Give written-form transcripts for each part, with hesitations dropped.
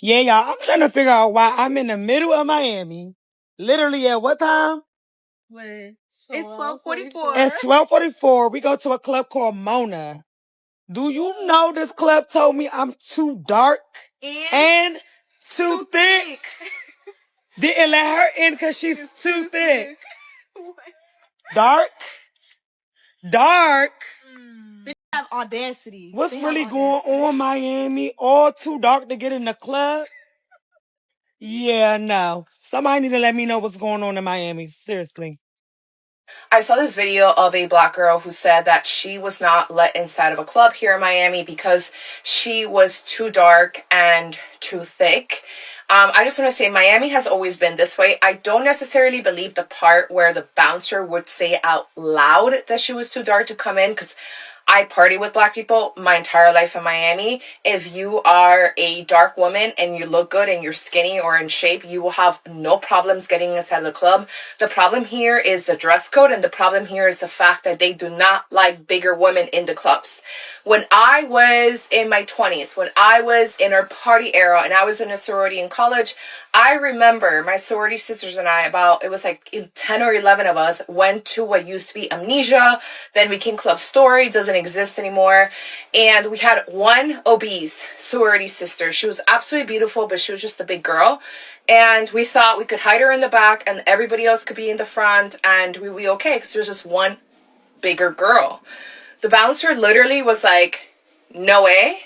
Yeah, y'all, I'm trying to figure out why I'm in the middle of Miami. Literally at what time? Wait, it's 12:44. At 12:44, we go to a club called Mona. Do you know this club told me I'm too dark and too thick? Didn't let her in because she's too thick. Dark? Dark? Have audacity. What's really going on, Miami? All too dark to get in the club? Yeah, no. Somebody need to let me know what's going on in Miami. Seriously. I saw this video of a black girl who said that she was not let inside of a club here in Miami because she was too dark and too thick. I just want to say Miami has always been this way. I don't necessarily believe the part where the bouncer would say out loud that she was too dark to come in, because I party with black people my entire life in Miami. If you are a dark woman and you look good and you're skinny or in shape, you will have no problems getting inside of the club. The problem here is the dress code, and the problem here is the fact that they do not like bigger women in the clubs. When I was in my 20s, when I was in our party era and I was in a sorority in college, I remember my sorority sisters and I, it was like 10 or 11 of us, went to what used to be Amnesia, then became Club Story, doesn't exist anymore. And we had one obese sorority sister. She was absolutely beautiful, but she was just a big girl. And we thought we could hide her in the back and everybody else could be in the front and we'd be okay because there was just one bigger girl. The bouncer literally was like, no way.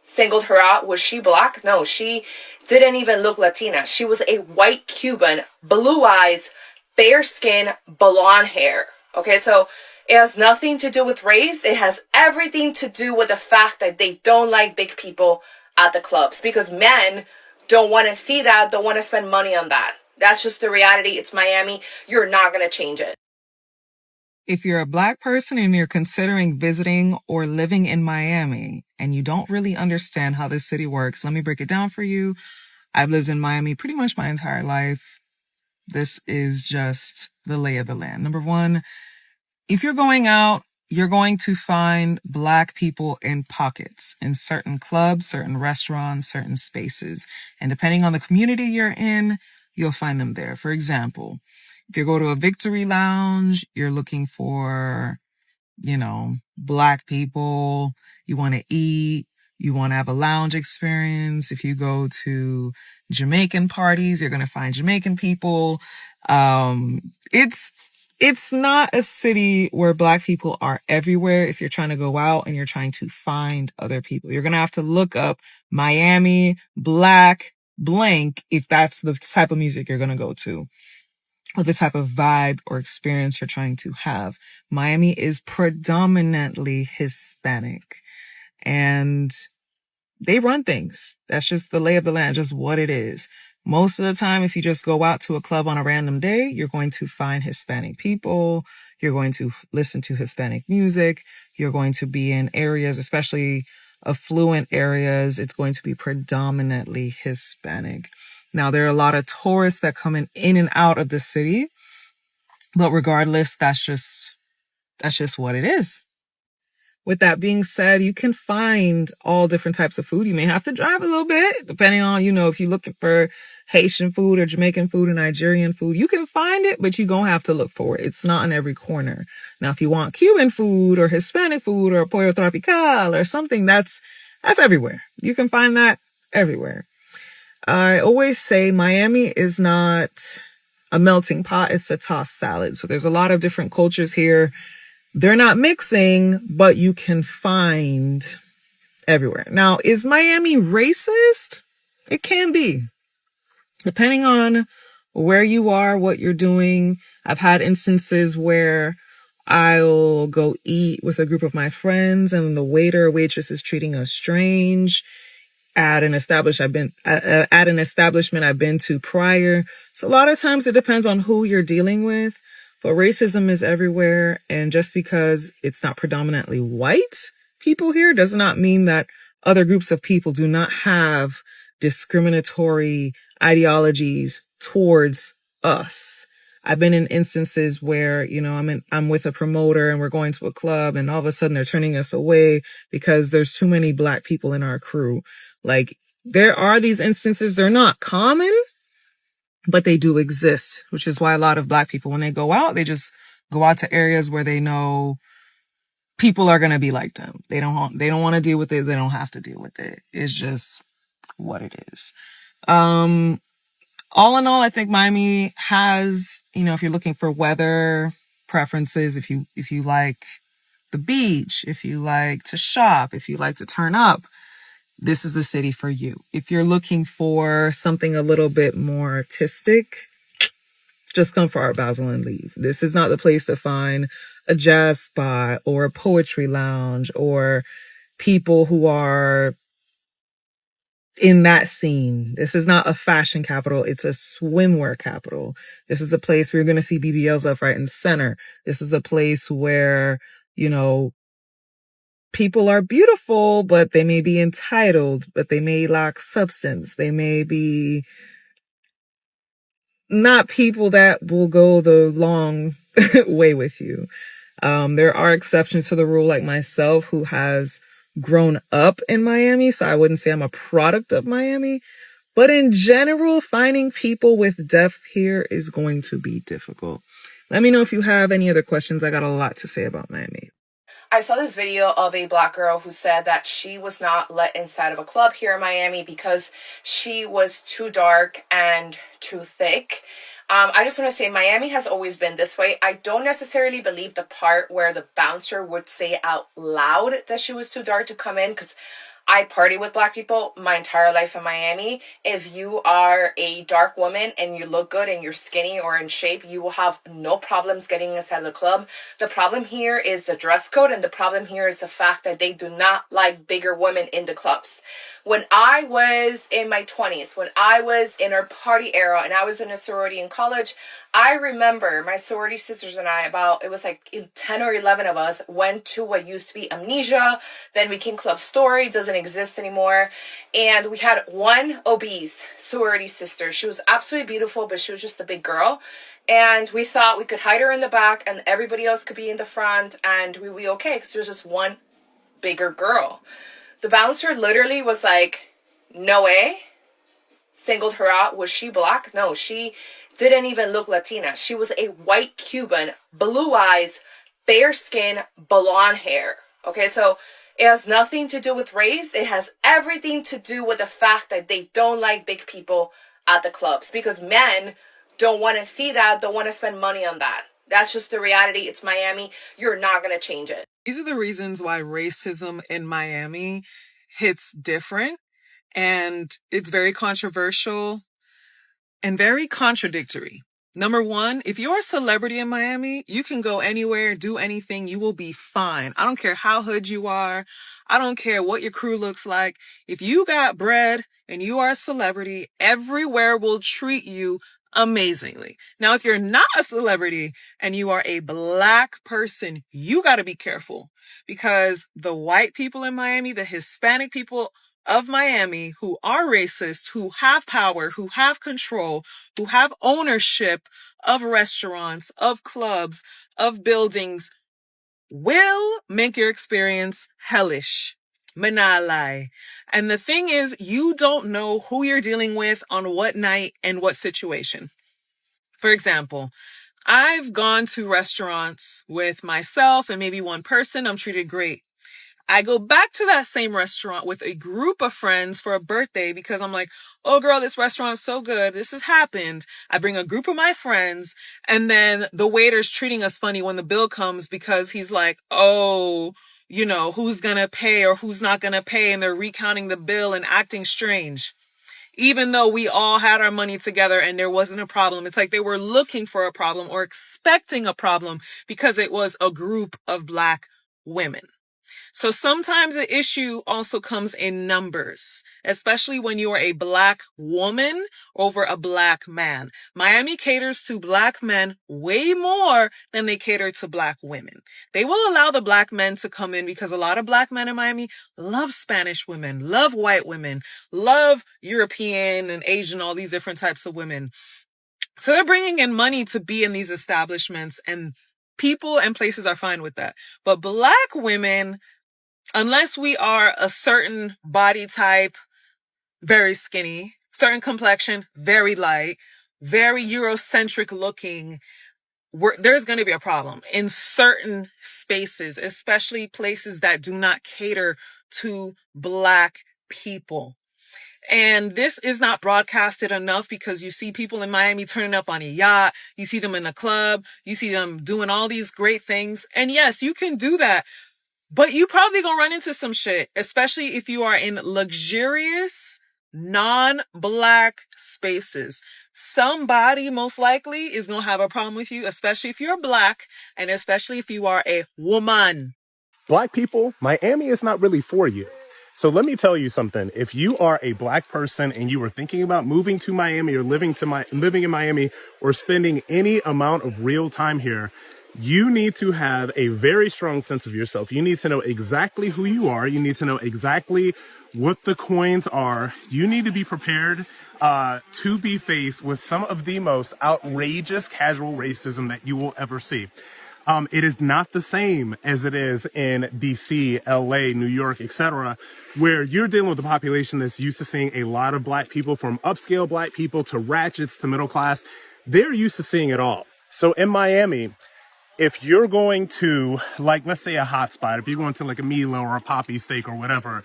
Singled her out. Was she black? No, she didn't even look Latina. She was a white Cuban, blue eyes, fair skin, blonde hair. Okay, so it has nothing to do with race. It has everything to do with the fact that they don't like big people at the clubs because men don't want to see that, don't want to spend money on that. That's just the reality. It's Miami. You're not going to change it. If you're a black person and you're considering visiting or living in Miami and you don't really understand how this city works, let me break it down for you. I've lived in Miami pretty much my entire life. This is just the lay of the land. Number one, if you're going out, you're going to find black people in pockets, in certain clubs, certain restaurants, certain spaces. And depending on the community you're in, you'll find them there. For example, if you go to a Victory Lounge, you're looking for, black people. You want to eat. You want to have a lounge experience. If you go to Jamaican parties, you're going to find Jamaican people. It's not a city where black people are everywhere. If you're trying to go out and you're trying to find other people, you're going to have to look up Miami black blank if that's the type of music you're going to go to, or the type of vibe or experience you're trying to have. Miami is predominantly Hispanic and they run things. That's just the lay of the land, just what it is. Most of the time, if you just go out to a club on a random day, you're going to find Hispanic people. You're going to listen to Hispanic music. You're going to be in areas, especially affluent areas. It's going to be predominantly Hispanic. Now, there are a lot of tourists that come in and out of the city, but regardless, that's just what it is. With that being said, you can find all different types of food. You may have to drive a little bit, depending on, if you're looking for Haitian food or Jamaican food or Nigerian food. You can find it, but you're going to have to look for it. It's not in every corner. Now, if you want Cuban food or Hispanic food or pollo tropical or something, that's everywhere. You can find that everywhere. I always say Miami is not a melting pot. It's a tossed salad. So there's a lot of different cultures here. They're not mixing, but you can find everywhere. Now, is Miami racist? It can be. Depending on where you are, what you're doing. I've had instances where I'll go eat with a group of my friends and the waiter or waitress is treating us strange at an establishment I've been to prior. So a lot of times it depends on who you're dealing with, but racism is everywhere. And just because it's not predominantly white people here does not mean that other groups of people do not have discriminatory ideologies towards us. I've been in instances where, I'm with a promoter and we're going to a club and all of a sudden they're turning us away because there's too many black people in our crew. Like, there are these instances. They're not common, but they do exist, which is why a lot of Black people, when they go out, they just go out to areas where they know people are going to be like them. They don't want to deal with it. They don't have to deal with it. It's just what it is. All in all, I think Miami has, if you're looking for weather preferences, if you like the beach, if you like to shop, if you like to turn up, this is a city for you. If you're looking for something a little bit more artistic, just come for Art Basel and leave. This is not the place to find a jazz spot or a poetry lounge or people who are in that scene. This is not a fashion capital. It's a swimwear capital. This is a place where you're going to see BBLs left, right, and center. This is a place where, people are beautiful, but they may be entitled, but they may lack substance. They may be not people that will go the long way with you. There are exceptions to the rule, like myself, who has grown up in Miami. So I wouldn't say I'm a product of Miami. But in general, finding people with depth here is going to be difficult. Let me know if you have any other questions. I got a lot to say about Miami. I saw this video of a Black girl who said that she was not let inside of a club here in Miami because she was too dark and too thick. I just want to say Miami has always been this way. I don't necessarily believe the part where the bouncer would say out loud that she was too dark to come in, because I party with Black people my entire life in Miami. If you are a dark woman and you look good and you're skinny or in shape, you will have no problems getting inside of the club. The problem here is the dress code, and the problem here is the fact that they do not like bigger women in the clubs. When I was in my 20s, when I was in our party era and I was in a sorority in college, I remember my sorority sisters and I, it was like 10 or 11 of us, went to what used to be Amnesia, then became Club Story, doesn't exist anymore. And we had one obese sorority sister. She was absolutely beautiful, but she was just a big girl. And we thought we could hide her in the back and everybody else could be in the front and we'd be okay because there was just one bigger girl. The bouncer literally was like, no way. Singled her out. Was she Black? No, she didn't even look Latina. She was a white Cuban, blue eyes, fair skin, blonde hair. Okay, so it has nothing to do with race. It has everything to do with the fact that they don't like big people at the clubs because men don't want to see that, don't want to spend money on that. That's just the reality. It's Miami. You're not going to change it. These are the reasons why racism in Miami hits different, and it's very controversial and very contradictory. Number one, if you're a celebrity in Miami, you can go anywhere, do anything, you will be fine. I don't care how hood you are. I don't care what your crew looks like. If you got bread and you are a celebrity, everywhere will treat you amazingly. Now, if you're not a celebrity and you are a Black person, you got to be careful because the white people in Miami, the Hispanic people of Miami who are racist, who have power, who have control, who have ownership of restaurants, of clubs, of buildings, will make your experience hellish. Manalai. And the thing is, you don't know who you're dealing with on what night and what situation. For example, I've gone to restaurants with myself and maybe one person. I'm treated great. I go back to that same restaurant with a group of friends for a birthday because I'm like, oh girl, this restaurant's so good. This has happened. I bring a group of my friends and then the waiter's treating us funny when the bill comes because he's like, oh, who's going to pay or who's not going to pay. And they're recounting the bill and acting strange. Even though we all had our money together and there wasn't a problem. It's like they were looking for a problem or expecting a problem because it was a group of Black women. So sometimes the issue also comes in numbers, especially when you are a Black woman over a Black man. Miami caters to Black men way more than they cater to Black women. They will allow the Black men to come in because a lot of Black men in Miami love Spanish women, love white women, love European and Asian, all these different types of women. So they're bringing in money to be in these establishments, and people and places are fine with that. But Black women, unless we are a certain body type, very skinny. Certain complexion, very light, very Eurocentric looking. There's going to be a problem in certain spaces, especially places that do not cater to Black people. And this is not broadcasted enough because you see people in Miami turning up on a yacht. You see them in a club. You see them doing all these great things. And yes, you can do that. But you probably gonna run into some shit, especially if you are in luxurious, non-Black spaces. Somebody most likely is gonna have a problem with you, especially if you're Black and especially if you are a woman. Black people, Miami is not really for you. So let me tell you something. If you are a Black person and you are thinking about moving to Miami or living in Miami or spending any amount of real time here, you need to have a very strong sense of yourself. You need to know exactly who you are. You need to know exactly what the coins are. You need to be prepared to be faced with some of the most outrageous casual racism that you will ever see. It is not the same as it is in DC, LA, New York, etc., where you're dealing with a population that's used to seeing a lot of Black people, from upscale Black people to ratchets to middle class. They're used to seeing it all. So in Miami, if you're going to, like, let's say a hotspot, if you're going to like a Milo or a Poppy Steak or whatever,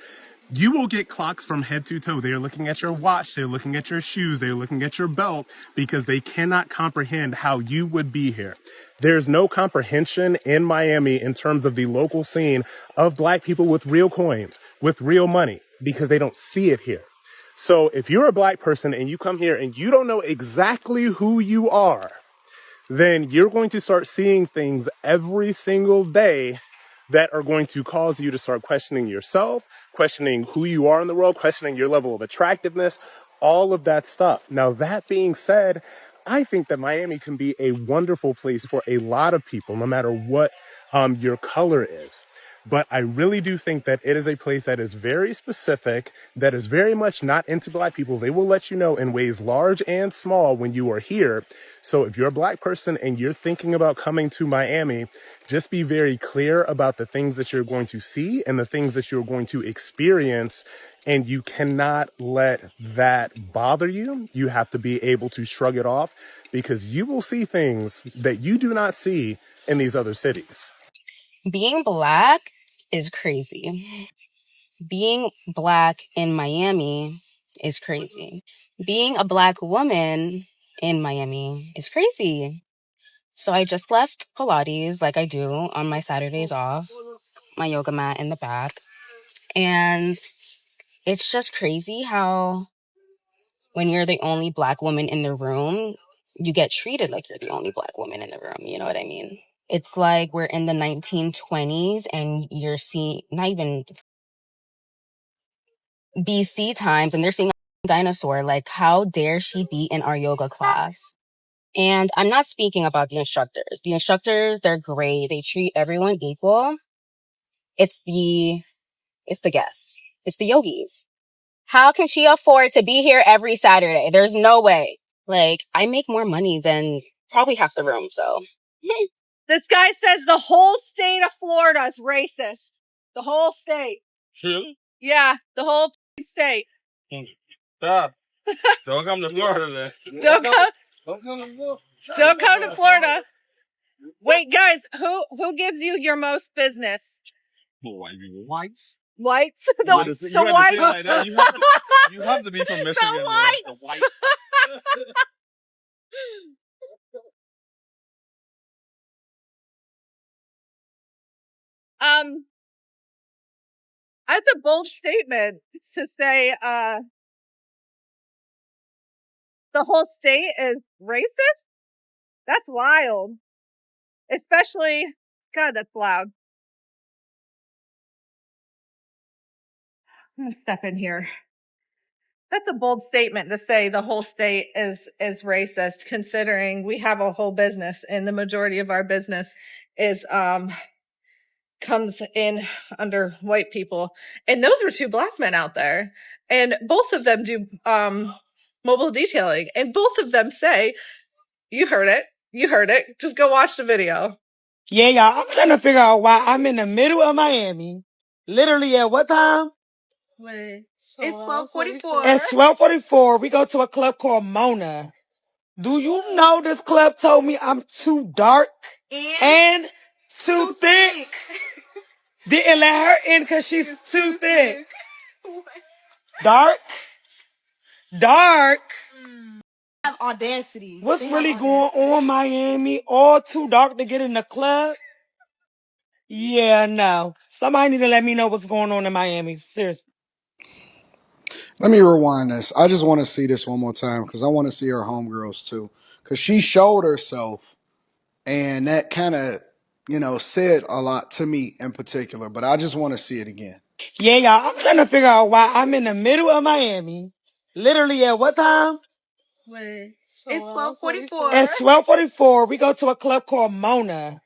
you will get clocks from head to toe. They're looking at your watch. They're looking at your shoes. They're looking at your belt because they cannot comprehend how you would be here. There's no comprehension in Miami in terms of the local scene of Black people with real coins, with real money, because they don't see it here. So if you're a Black person and you come here and you don't know exactly who you are, then you're going to start seeing things every single day that are going to cause you to start questioning yourself, questioning who you are in the world, questioning your level of attractiveness, all of that stuff. Now, that being said, I think that Miami can be a wonderful place for a lot of people, no matter what your color is. But I really do think that it is a place that is very specific, that is very much not into Black people. They will let you know in ways large and small when you are here. So if you're a Black person and you're thinking about coming to Miami, just be very clear about the things that you're going to see and the things that you're going to experience. And you cannot let that bother you. You have to be able to shrug it off because you will see things that you do not see in these other cities. Being Black is crazy. Being Black in Miami is crazy. Being a Black woman in Miami is crazy. So I just left Pilates, like I do on my Saturdays off, my yoga mat in the back. And it's just crazy how when you're the only Black woman in the room, you get treated like you're the only Black woman in the room. You know what I mean? It's like we're in the 1920s and you're seeing, not even BC times, and they're seeing a dinosaur. Like, how dare she be in our yoga class? And I'm not speaking about the instructors. The instructors, they're great. They treat everyone equal. It's the guests. It's the yogis. How can she afford to be here every Saturday? There's no way. Like, I make more money than probably half the room, so. This guy says the whole state of Florida is racist. The whole state. Really? Yeah, the whole state. Stop. Don't come to Florida then. Don't come to Florida. Don't come to Florida. Wait, guys, who gives you your most business? White people. Whites? Whites? You have to say it like that. You have to be from Michigan. The whites. The whites. That's a bold statement to say the whole state is racist. That's wild. Especially, God, that's loud. I'm gonna step in here. That's a bold statement to say the whole state is racist, considering we have a whole business and the majority of our business is comes in under white people. And those were two Black men out there. And both of them do mobile detailing. And both of them say, you heard it. Just go watch the video. Yeah, y'all, I'm trying to figure out why I'm in the middle of Miami. Literally at what time? What? It's 12:44. It's 12:44. We go to a club called Mona. Do you know this club told me I'm too dark and too thick? Didn't let her in because she's too thick. Dark? Dark? Have audacity. What's really going on, Miami? All too dark to get in the club? Yeah, no. Somebody need to let me know what's going on in Miami. Seriously. Let me rewind this. I just want to see this one more time because I want to see her homegirls too. Because she showed herself, and that kind of, said a lot to me in particular. But I just want to see it again. Yeah, y'all. I'm trying to figure out why I'm in the middle of Miami. Literally at what time? Wait. It's 12:44. It's 12:44. We go to a club called Mona.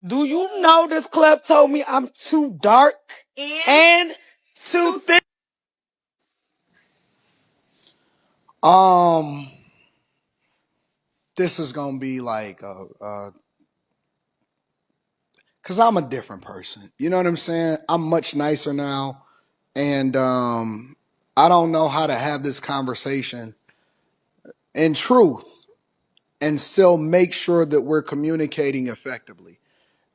Do you know this club told me I'm too dark and too thick? This is gonna be like, cause I'm a different person. You know what I'm saying? I'm much nicer now, and I don't know how to have this conversation in truth and still make sure that we're communicating effectively.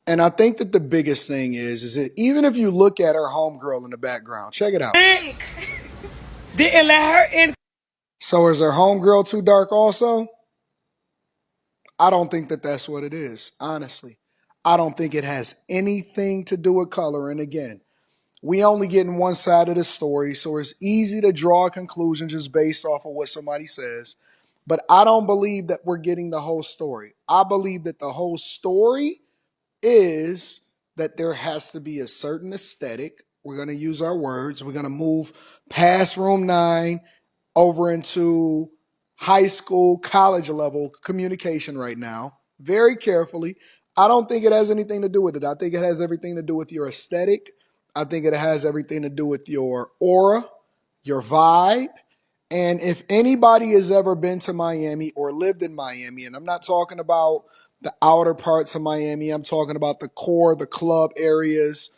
And I think that the biggest thing is that even if you look at her homegirl in the background, check it out. Didn't let her in. So is her homegirl too dark also? I don't think that that's what it is, honestly. I don't think it has anything to do with color. And again, we only getting one side of the story, so it's easy to draw a conclusion just based off of what somebody says. But I don't believe that we're getting the whole story. I believe that the whole story is that there has to be a certain aesthetic. We're going to use our words. We're going to move past room 9 over into high school, college level communication right now, very carefully. I don't think it has anything to do with it. I think it has everything to do with your aesthetic. I think it has everything to do with your aura, your vibe. And if anybody has ever been to Miami or lived in Miami, and I'm not talking about the outer parts of Miami, I'm talking about the core, the club areas,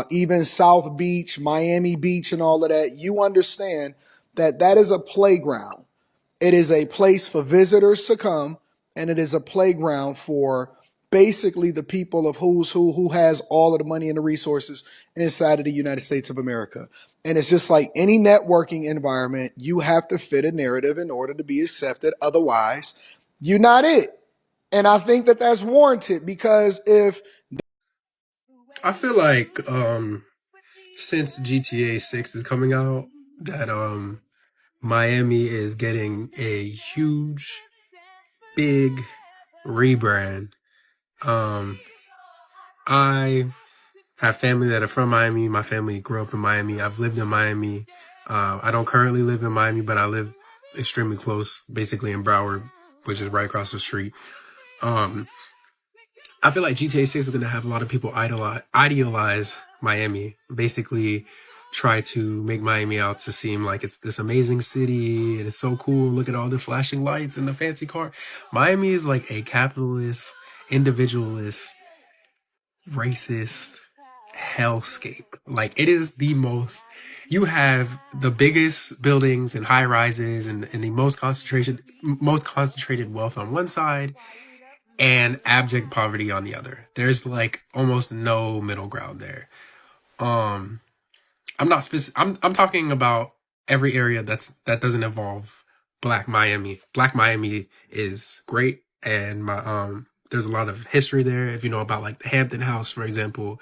even South Beach, Miami Beach, and all of that, you understand that that is a playground. It is a place for visitors to come, and it is a playground for basically the people of who's who has all of the money and the resources inside of the United States of America. And it's just like any networking environment, you have to fit a narrative in order to be accepted. Otherwise, you're not it. And I think that that's warranted because if I feel like since GTA 6 is coming out, that Miami is getting a huge, big rebrand. I have family that are from Miami. My family grew up in Miami. I've lived in Miami. I don't currently live in Miami, but I live extremely close, basically in Broward, which is right across the street. I feel like GTA 6 is going to have a lot of people idealize Miami, basically try to make Miami out to seem like it's this amazing city. It is so cool. Look at all the flashing lights and the fancy car. Miami is like a capitalist, individualist, racist hellscape. Like it is the most, you have the biggest buildings and high rises and the most concentrated wealth on one side and abject poverty on the other. There's like almost no middle ground there. I'm talking about every area that doesn't involve Black Miami. Black Miami is great, and there's a lot of history there. If you know about like the Hampton House, for example,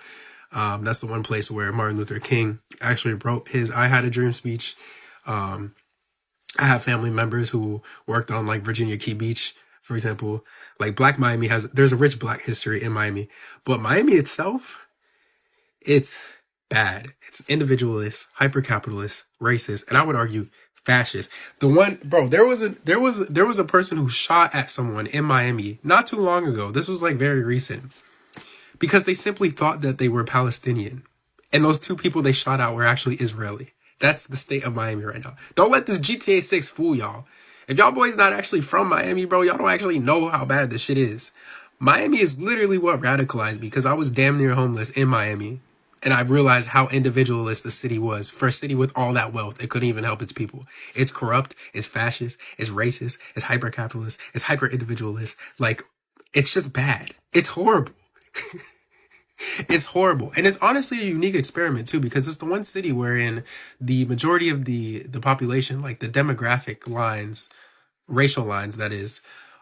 that's the one place where Martin Luther King actually wrote his "I Had a Dream" speech. I have family members who worked on like Virginia Key Beach, for example. Like Black Miami there's a rich Black history in Miami, but Miami itself, it's bad. It's individualist, hyper-capitalist, racist, and I would argue fascist. The one, bro, there was a person who shot at someone in Miami not too long ago. This was like very recent because they simply thought that they were Palestinian. And those two people they shot out were actually Israeli. That's the state of Miami right now. Don't let this GTA 6 fool y'all. If y'all boys not actually from Miami, bro, y'all don't actually know how bad this shit is. Miami is literally what radicalized me because I was damn near homeless in Miami. And I realized how individualist the city was. For a city with all that wealth, it couldn't even help its people. It's corrupt, it's fascist, it's racist, it's hyper-capitalist, it's hyper-individualist. Like, it's just bad. It's horrible. It's horrible. And it's honestly a unique experiment too, because it's the one city wherein the majority of the population, like the demographic lines, racial lines that is,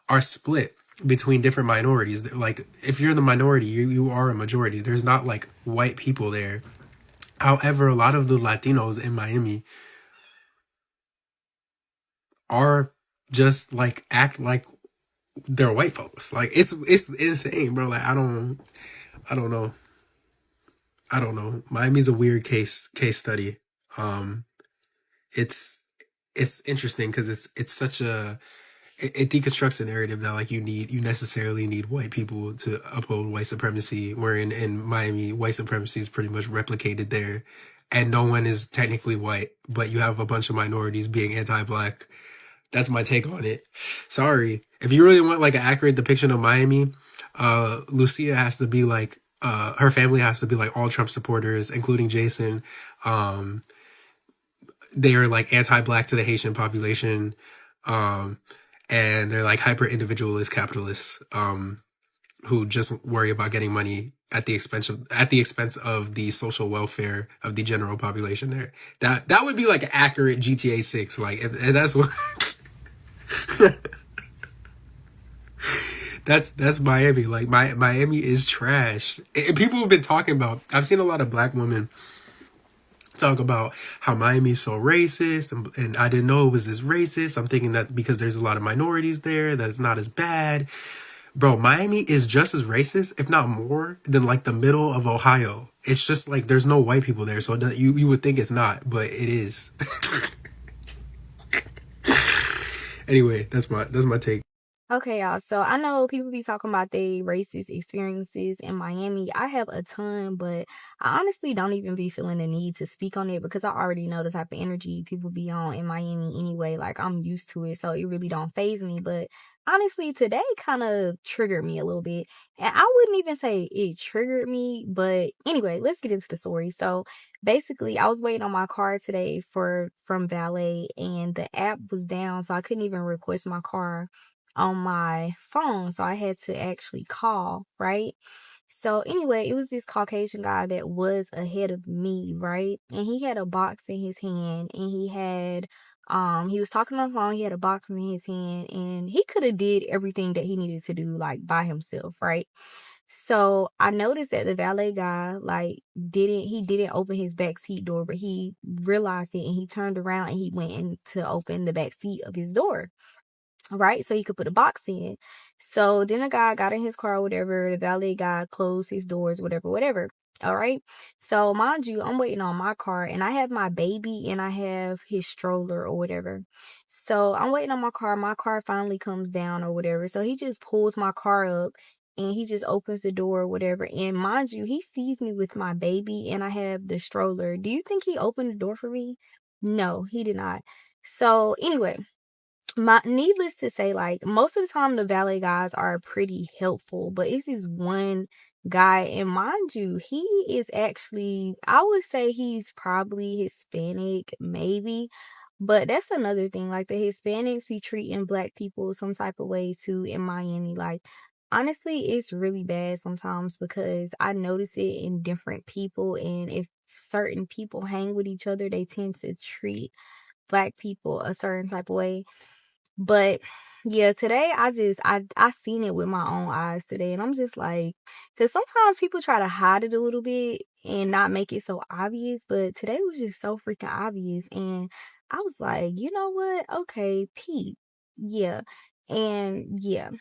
are split between different minorities. Like, if you're the minority, you are a majority. There's not like white people there. However, a lot of the Latinos in Miami are just like act like they're white folks. Like, it's insane, bro. Like, I don't know. I don't know. Miami's a weird case study. It's interesting because it's such a, it deconstructs the narrative that like you necessarily need white people to uphold white supremacy, wherein in Miami white supremacy is pretty much replicated there, and no one is technically white, but you have a bunch of minorities being anti-black. That's my take on it. Sorry. If you really want like an accurate depiction of Miami, Lucia has to be like, her family has to be like all Trump supporters, including Jason. They are like anti-black to the Haitian population. And they're like hyper individualist capitalists, who just worry about getting money at the expense of the social welfare of the general population there. That would be like accurate GTA 6. Like, if that's what that's Miami. Like, Miami is trash. And people have been talking about, I've seen a lot of black women talk about how Miami's so racist, and I didn't know it was this racist. I'm thinking that because there's a lot of minorities there, that it's not as bad. Bro, Miami is just as racist, if not more, than like the middle of Ohio. It's just like there's no white people there, so you would think it's not, but it is. Anyway, that's my take. Okay, y'all. So I know people be talking about their racist experiences in Miami. I have a ton, but I honestly don't even be feeling the need to speak on it because I already know the type of energy people be on in Miami anyway. Like, I'm used to it, so it really don't faze me. But honestly, today kind of triggered me a little bit. And I wouldn't even say it triggered me, but anyway, let's get into the story. So basically, I was waiting on my car today from valet, and the app was down, so I couldn't even request my car on my phone, so I had to actually call, right? So anyway, it was this Caucasian guy that was ahead of me, right? And he had a box in his hand, and he was talking on the phone, he had a box in his hand, and he could have did everything that he needed to do like by himself, right? So I noticed that the valet guy like didn't open his back seat door, but he realized it and he turned around and he went in to open the back seat of his door, right? So he could put a box in. So then the guy got in his car or whatever. The valet guy closed his doors, whatever. All right. So mind you, I'm waiting on my car and I have my baby and I have his stroller or whatever. So I'm waiting on my car. My car finally comes down or whatever. So he just pulls my car up and he just opens the door or whatever. And mind you, he sees me with my baby and I have the stroller. Do you think he opened the door for me? No, he did not. So anyway, needless to say, like, most of the time the valet guys are pretty helpful, but it's this one guy, and mind you, he is actually, I would say he's probably Hispanic, maybe, but that's another thing. Like, the Hispanics be treating black people some type of way too in Miami. Like, honestly, it's really bad sometimes because I notice it in different people, and if certain people hang with each other, they tend to treat black people a certain type of way. But yeah, today I seen it with my own eyes today, and I'm just like, because sometimes people try to hide it a little bit and not make it so obvious, but today was just so freaking obvious, and I was like, you know what? Okay, Pete, yeah, and yeah.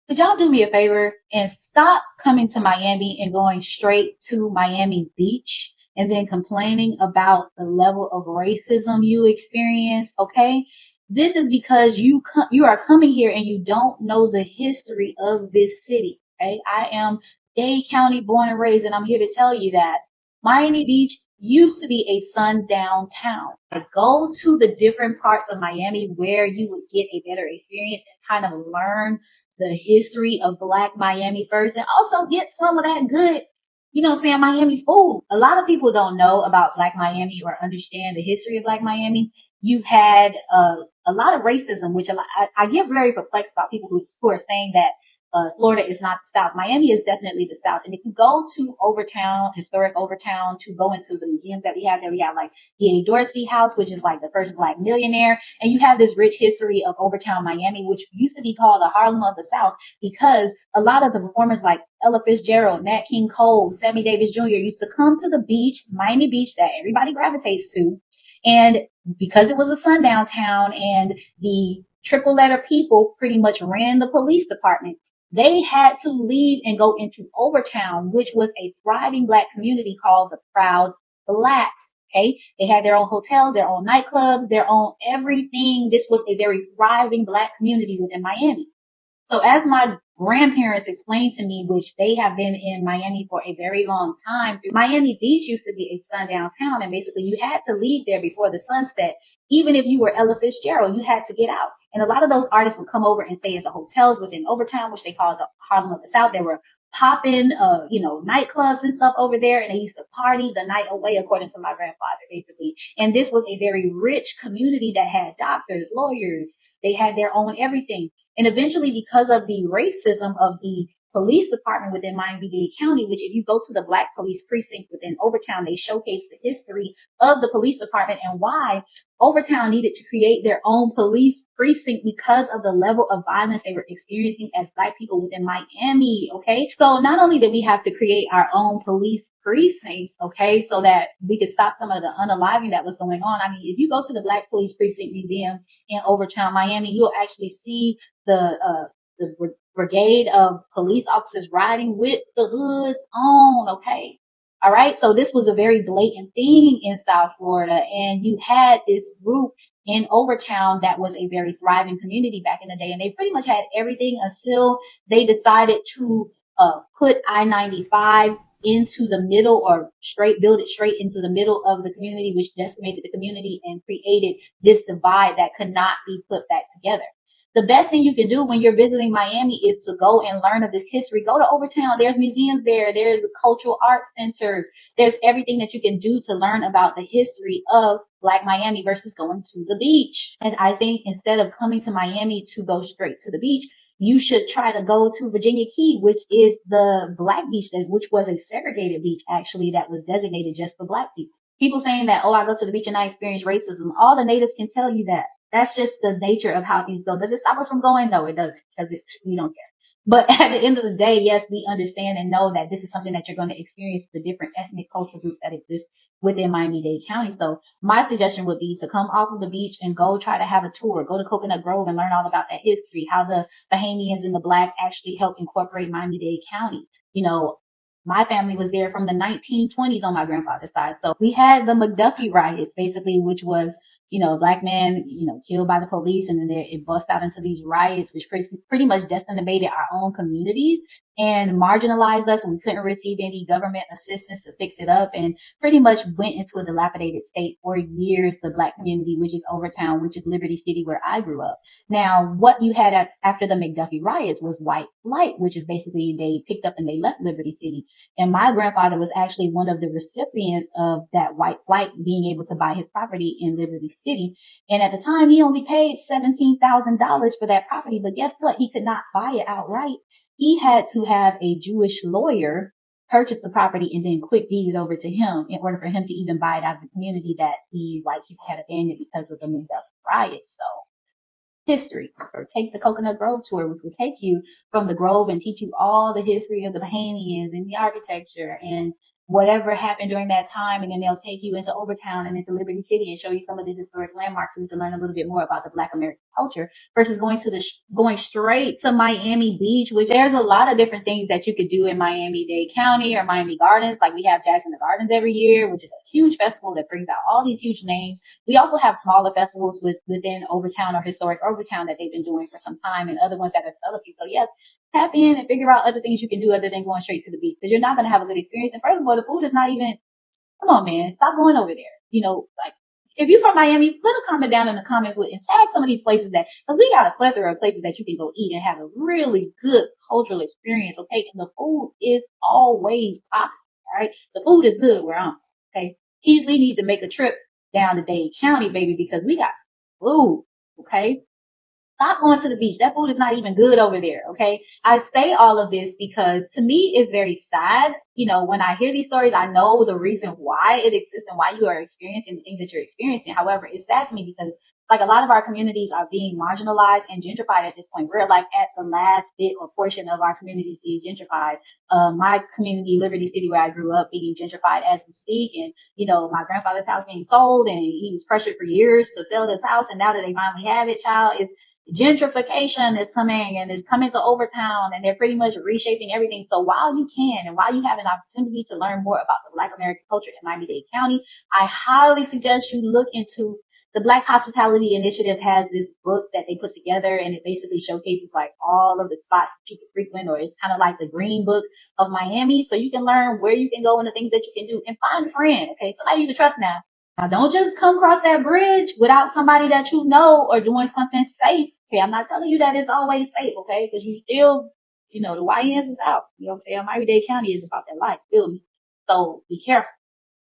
Could y'all do me a favor and stop coming to Miami and going straight to Miami Beach and then complaining about the level of racism you experience? Okay. This is because you are coming here and you don't know the history of this city. Okay. I am Dade County born and raised, and I'm here to tell you that Miami Beach used to be a sundown town. Go to the different parts of Miami where you would get a better experience and kind of learn the history of Black Miami first, and also get some of that good You know what I'm saying? Miami food. A lot of people don't know about Black Miami or understand the history of Black Miami. You had a lot of racism, which I get very perplexed about people who are saying that Florida is not the South. Miami is definitely the South. And if you go to Overtown, historic Overtown, to go into the museums that we have there, we have like D.A. Dorsey House, which is like the first Black millionaire. And you have this rich history of Overtown, Miami, which used to be called the Harlem of the South, because a lot of the performers like Ella Fitzgerald, Nat King Cole, Sammy Davis Jr. used to come to the beach, Miami Beach, that everybody gravitates to. And because it was a sundown town and the triple letter people pretty much ran the police department, they had to leave and go into Overtown, which was a thriving Black community called the Proud Blacks. Okay. They had their own hotel, their own nightclub, their own everything. This was a very thriving Black community within Miami. So as my grandparents explained to me, which they have been in Miami for a very long time, Miami Beach used to be a sundown town, and basically you had to leave there before the sunset. Even if you were Ella Fitzgerald, you had to get out. And a lot of those artists would come over and stay at the hotels within Overtown, which they called the Harlem of the South. There were popping, nightclubs and stuff over there, and they used to party the night away, according to my grandfather, basically. And this was a very rich community that had doctors, lawyers. They had their own everything. And eventually, because of the racism of the police department within Miami-Dade County, which if you go to the Black police precinct within Overtown, they showcase the history of the police department and why Overtown needed to create their own police precinct because of the level of violence they were experiencing as Black people within Miami. Okay. So not only did we have to create our own police precinct, okay, so that we could stop some of the unaliving that was going on. I mean, if you go to the Black Police Precinct Museum in Overtown, Miami, you'll actually see the brigade of police officers riding with the hoods on. Okay. All right. So this was a very blatant thing in South Florida. And you had this group in Overtown that was a very thriving community back in the day. And they pretty much had everything until they decided to put I-95 into the middle, or build it straight into the middle of the community, which decimated the community and created this divide that could not be put back together. The best thing you can do when you're visiting Miami is to go and learn of this history. Go to Overtown. There's museums there. There's cultural arts centers. There's everything that you can do to learn about the history of Black Miami versus going to the beach. And I think instead of coming to Miami to go straight to the beach, you should try to go to Virginia Key, which is the Black beach, which was a segregated beach, actually, that was designated just for Black people. People saying that, oh, I go to the beach and I experience racism. All the natives can tell you that. That's just the nature of how things go. Does it stop us from going? No, it doesn't, because we don't care. But at the end of the day, yes, we understand and know that this is something that you're going to experience, the different ethnic cultural groups that exist within Miami-Dade County. So my suggestion would be to come off of the beach and go try to have a tour, go to Coconut Grove and learn all about that history, how the Bahamians and the Blacks actually helped incorporate Miami-Dade County. You know, my family was there from the 1920s on my grandfather's side. So we had the McDuffie riots, basically, which was, a Black man, killed by the police, and then it bust out into these riots, which pretty much decimated our own communities and marginalized us, and we couldn't receive any government assistance to fix it up, and pretty much went into a dilapidated state for years, the Black community, which is Overtown, which is Liberty City, where I grew up. Now, what you had after the McDuffie riots was white flight, which is basically they picked up and they left Liberty City. And my grandfather was actually one of the recipients of that white flight, being able to buy his property in Liberty City. And at the time, he only paid $17,000 for that property. But guess what? He could not buy it outright. He had to have a Jewish lawyer purchase the property and then quick deed it over to him in order for him to even buy it out of the community that he had abandoned because of the McDuffie riots. So history, or take the Coconut Grove tour, which will take you from the Grove and teach you all the history of the Bahamians and the architecture and whatever happened during that time. And then they'll take you into Overtown and into Liberty City and show you some of the historic landmarks so you can learn a little bit more about the Black American culture versus going straight to Miami Beach, which there's a lot of different things that you could do in Miami-Dade County or Miami Gardens. Like we have Jazz in the Gardens every year, which is a huge festival that brings out all these huge names. We also have smaller festivals within Overtown or historic Overtown that they've been doing for some time, and other ones that are developing. So yes, tap in and figure out other things you can do other than going straight to the beach, because you're not going to have a good experience. And furthermore, the food is not even, come on, man, stop going over there. Like if you're from Miami, put a comment down in the comments and tag some of these places because we got a plethora of places that you can go eat and have a really good cultural experience. Okay. And the food is always popping. All right. The food is good where I'm. Okay. We need to make a trip down to Dade County, baby, because we got food. Okay. Stop going to the beach. That food is not even good over there. Okay. I say all of this because to me it's very sad. You know, when I hear these stories, I know the reason why it exists and why you are experiencing the things that you're experiencing. However, it's sad to me because like a lot of our communities are being marginalized and gentrified at this point. We're like at the last bit or portion of our communities being gentrified. My community, Liberty City, where I grew up, being gentrified as we speak. And, you know, my grandfather's house being sold and he was pressured for years to sell this house. And now that they finally have it, child, it's gentrification is coming and is coming to Overtown and they're pretty much reshaping everything. So while you can and while you have an opportunity to learn more about the Black American culture in Miami-Dade County, I highly suggest you look into the Black Hospitality Initiative. Has this book that they put together and it basically showcases like all of the spots that you can frequent, or it's kind of like the green book of Miami. So you can learn where you can go and the things that you can do and find a friend. Okay. Somebody you can trust now. Now, don't just come across that bridge without somebody that you know or doing something safe. Okay, I'm not telling you that it's always safe, okay? Because you still, you know, the YNs is out. You know what I'm saying? Miami-Dade County is about that life, feel me? So be careful.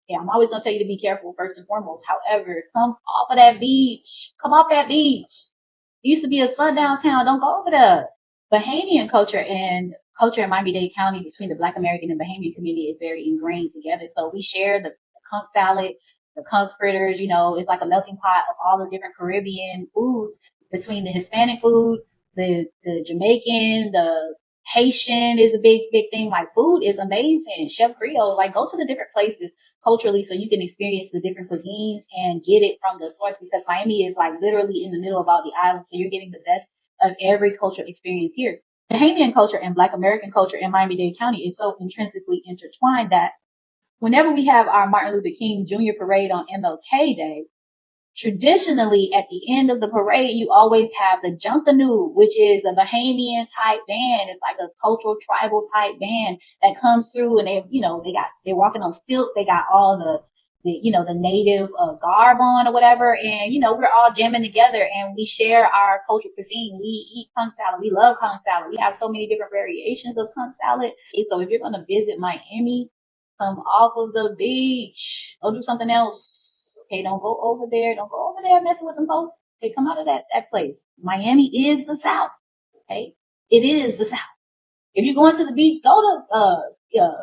Yeah, I'm always going to tell you to be careful first and foremost. However, come off of that beach. Come off that beach. It used to be a sundown town. Don't go over there. Bahamian culture in Miami-Dade County between the Black American and Bahamian community is very ingrained together. So we share the conch salad, the conch fritters, you know, it's like a melting pot of all the different Caribbean foods between the Hispanic food, the Jamaican, the Haitian is a big thing. Like food is amazing. Chef Creole, like go to the different places culturally so you can experience the different cuisines and get it from the source, because Miami is like literally in the middle of all the islands. So you're getting the best of every cultural experience here. Bahamian culture and Black American culture in Miami-Dade County is so intrinsically intertwined that whenever we have our Martin Luther King Jr. parade on MLK Day, traditionally at the end of the parade, you always have the Junkanoo, which is a Bahamian type band. It's like a cultural tribal type band that comes through and they, you know, they're walking on stilts. They got all the native garb on or whatever. And, you know, we're all jamming together and we share our cultural cuisine. We eat conch salad. We love conch salad. We have so many different variations of conch salad. And so if you're going to visit Miami, come off of the beach. Go do something else. Okay, don't go over there. Don't go over there messing with them folks. Okay, come out of that place. Miami is the South. Okay, it is the South. If you're going to the beach, go to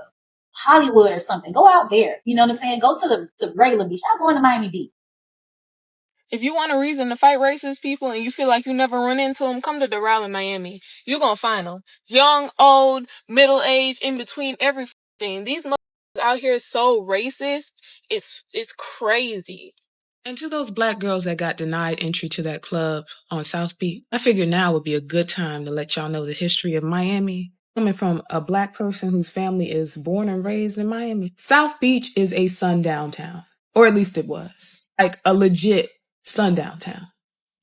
Hollywood or something. Go out there. You know what I'm saying? Go to the regular beach. Stop going to Miami Beach. If you want a reason to fight racist people and you feel like you never run into them, come to Doral in Miami. You're going to find them. Young, old, middle-aged, in between everything. These motherfuckers out here so racist. It's crazy. And to those Black girls that got denied entry to that club on South Beach, I figured now would be a good time to let y'all know the history of Miami. Coming from a Black person whose family is born and raised in Miami. South Beach is a sundown town. Or at least it was. Like a legit sundown town.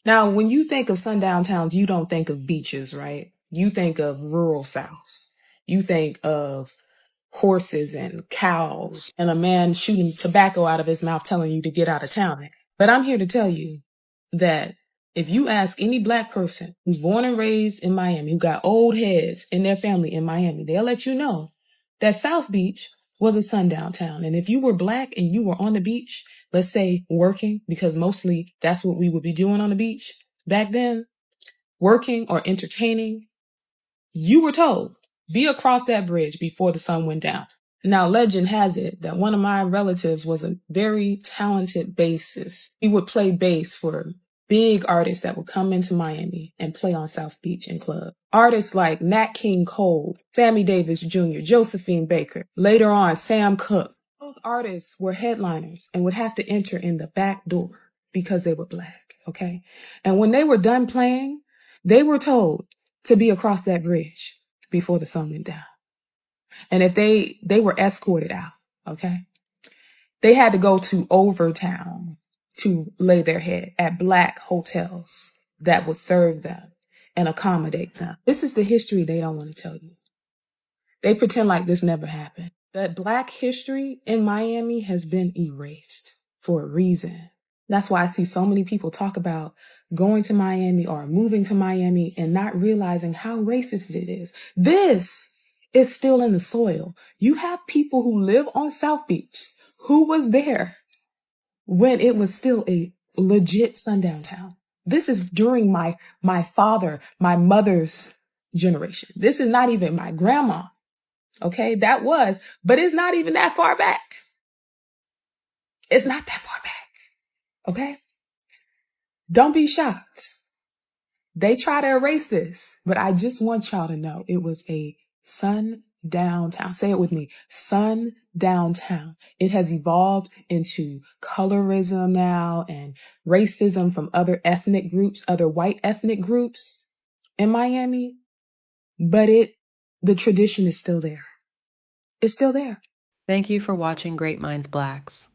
Now, when you think of sundown towns, you don't think of beaches, right? You think of rural South. You think of horses and cows and a man shooting tobacco out of his mouth telling you to get out of town. But I'm here to tell you that if you ask any Black person who's born and raised in Miami, who got old heads in their family in Miami, they'll let you know that South Beach was a sundown town. And if you were Black and you were on the beach, let's say working, because mostly that's what we would be doing on the beach back then, working or entertaining, you were told, be across that bridge before the sun went down. Now, legend has it that one of my relatives was a very talented bassist. He would play bass for big artists that would come into Miami and play on South Beach and club. Artists like Nat King Cole, Sammy Davis Jr., Josephine Baker, later on Sam Cooke. Those artists were headliners and would have to enter in the back door because they were Black, okay? And when they were done playing, they were told to be across that bridge before the sun went down. And if they were escorted out, okay? They had to go to Overtown to lay their head at Black hotels that would serve them and accommodate them. This is the history they don't want to tell you. They pretend like this never happened. That Black history in Miami has been erased for a reason. That's why I see so many people talk about going to Miami or moving to Miami and not realizing how racist it is. This is still in the soil. You have people who live on South Beach who was there when it was still a legit sundown town. This is during my father, my mother's generation. This is not even my grandma. Okay, but it's not even that far back. It's not that far back. Okay? Don't be shocked. They try to erase this, but I just want y'all to know it was a sundown town. Say it with me. Sundown town. It has evolved into colorism now and racism from other ethnic groups, other white ethnic groups in Miami. But the tradition is still there. It's still there. Thank you for watching Great Minds Blacks.